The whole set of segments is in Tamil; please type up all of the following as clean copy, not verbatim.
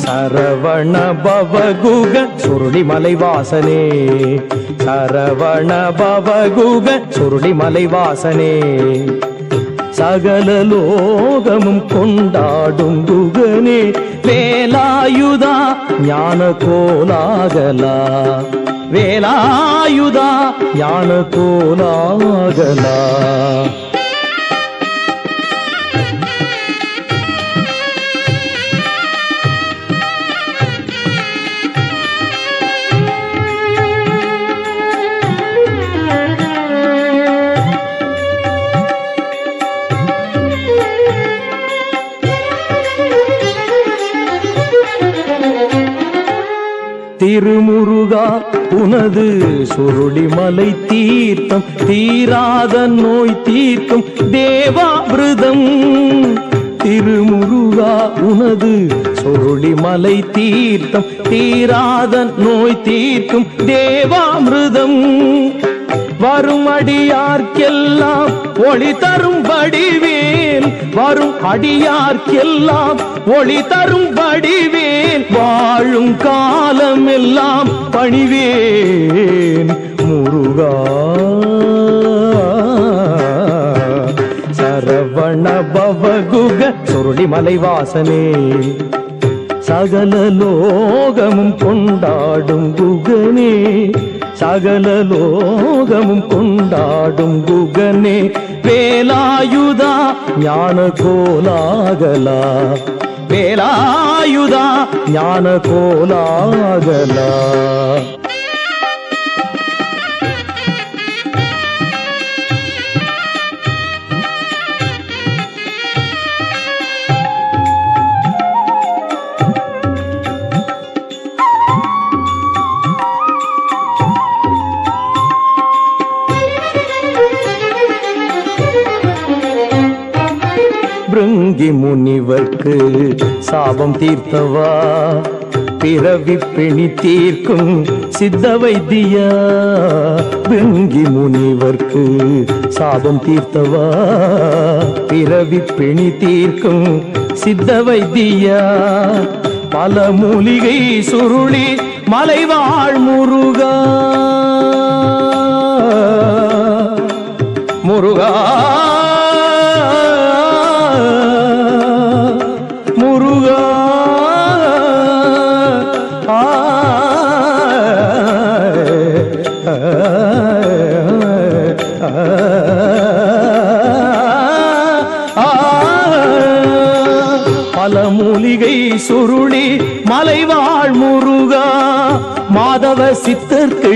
சரவண பவகுக சுருளிமலை வாசனே, சரவண பவகுக சுருளிமலை வாசனே, சகல லோகமும் கொண்டாடும் குகனே, வேலாயுதா ஞான கோலாகலா, வேலாயுதா ஞான கோலாகலா. திருமுருகா உனது சுருளிமலை தீர்த்தம், தீராத நோய் தீர்க்கும் தேவாமிருதம். திருமுருகா உனது சுருளிமலை தீர்த்தம், தீராத நோய் தீர்க்கும் தேவாமிருதம். வரும் அடியார்க்கெல்லாம் ஒளி தரும் வடிவேல், வரும் அடியார்க்கெல்லாம் ஒளி தரும் வடிவேல், வாழும் காலம் எல்லாம் பணிவேன் முருகா. சரவண பவகுக சுருளிமலை வாசனே, சகல லோகமும் கொண்டாடும் குகனே, சகல லோகமும் கொண்டாடும் குகனே, வேலாயுதா ஞான கோலாகலா, வேலாயுதா ஞான கோலாகலா. பிருங்கி முனிவர்க்கு சாபம் தீர்த்தவா, பிறவி பிணி தீர்க்கும் சித்த வைத்தியா. பிருங்கி முனிவர்க்கு சாபம் தீர்த்தவா, பிறவி பிணி தீர்க்கும் சித்த வைத்தியா. பல மூலிகை சுருளி மலைவாழ் முருகா, முருகா முருகா. பல மூலிகை சுருளி மலைவாழ் முருகா, மாதவ சித்தர்க்கு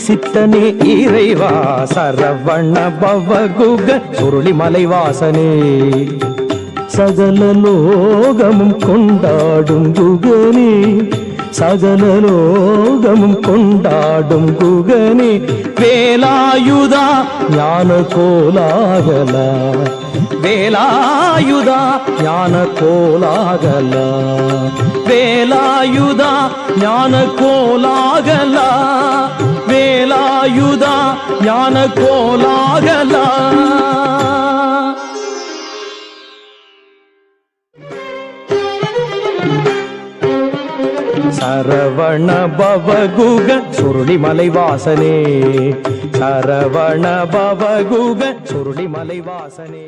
சித்தனே இறைவா. சரவண பவகுக சுருளிமலை வாசனே, சகல லோகமும் கொண்டாடும் குகனே, சகல லோகமும் கொண்டாடும் குகனே, வேலாயுதா ஞான கோலாகலா, வேலாயுதா ஞான கோலாகலா, வேலாயுதா ஞான கோலாகலா, வேலாயுதா ஞான கோலாகலா. சரவண பவகுக சுருளிமலை வாசனே, சரவண பவகுக சுருளிமலை வாசனே.